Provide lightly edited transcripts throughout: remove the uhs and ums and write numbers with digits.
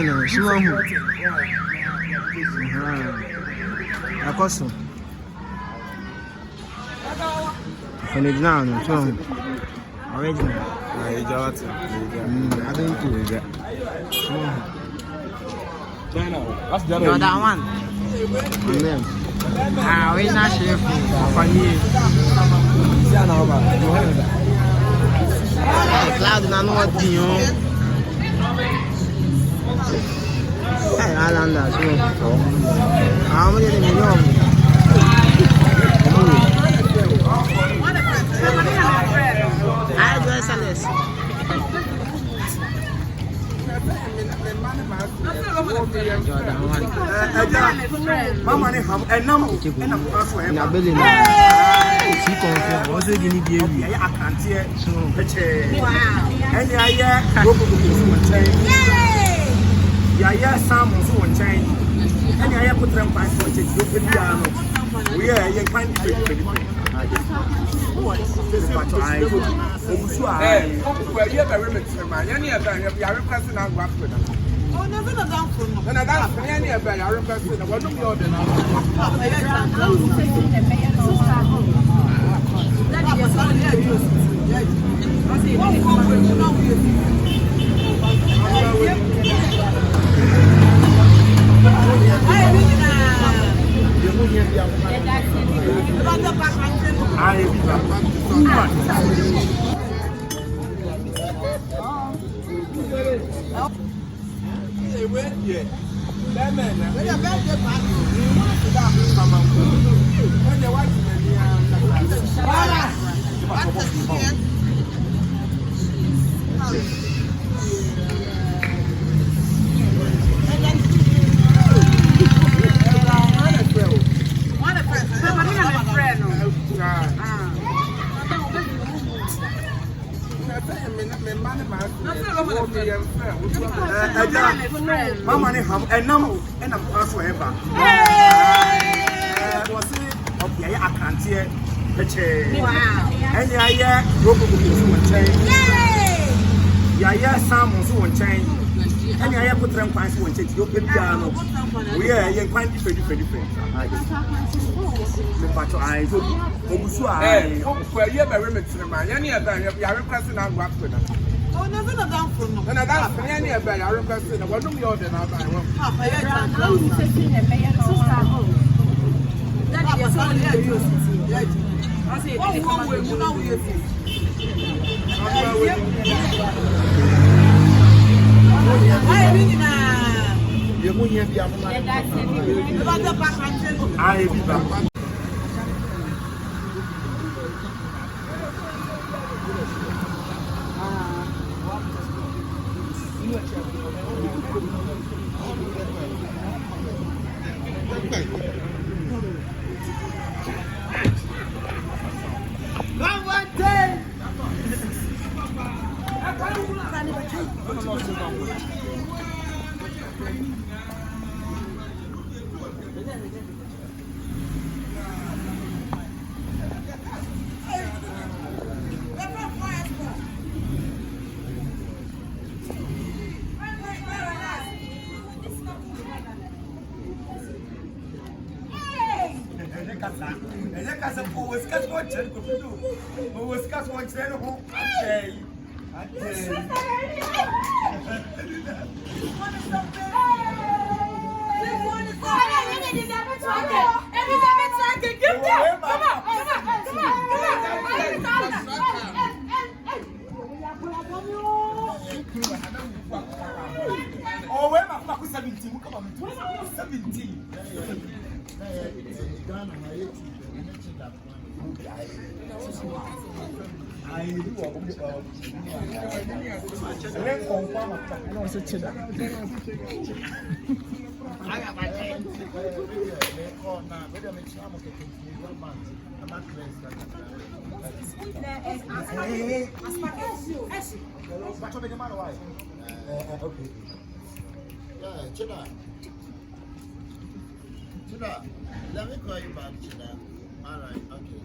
no, small. Akoso. And it's now, so original. I don't do that's the other one. And then, where's that chef? Cloud and I know what you know. Hey, Islander, so how many do you know? I do SLS. Mama ne ham enam enam aso e na bele na si confirm o se gini bi ewi ya akante so eche eni aye gogo so nchen ya sam so nchen eni aye kutrem pan so nchen do pe bia no we ye pan pe Oh, never done for no. And I got any of I remember what do you order now? Yeah. That man, when you're back there, when you're watching Mama ne ham enam aso eba was it of ya akante eche eni aye gogo so nchen ya sam so nchen eni aye kutrem kwan so nchen do pe bia no we ye kwan different me pato ai so obusu ai for ye be remetre man ya ne ya ba ya request na agwa after na. Oh, never done for no. And I got any of I request what do we order now? That is all you I say, oh, where my fuck 17? Come on, 17. Let me call you back, Chida. All right, okay.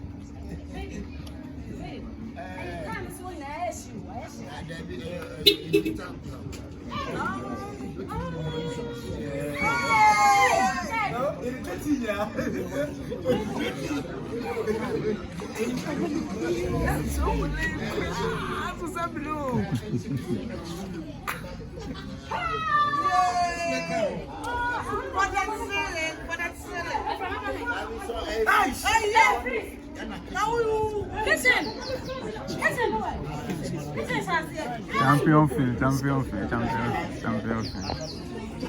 Champion film.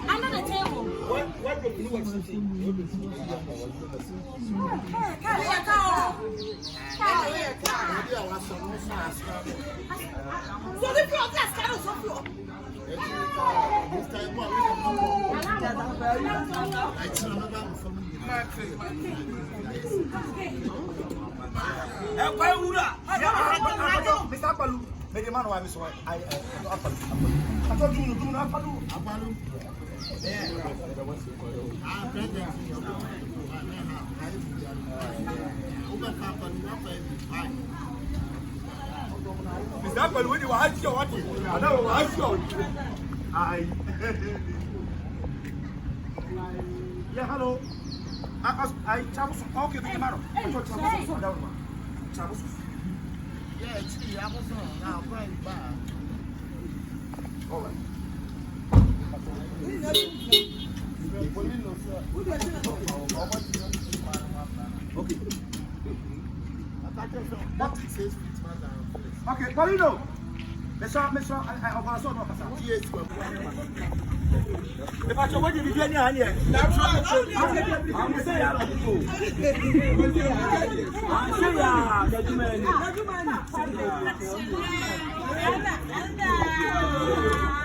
Under the table. What do you want to see? So the floor class cannot so floor. Mr. Apalu, the man who I miss one. I told you, do not Apalu. Mr. Apalu, when you were asking what you I know, ask you. Yeah, hello. I travel okay, the man. Yeah, actually, I was now going back. All right. Okay. Okay, Paulino. If I told you to get here, I'm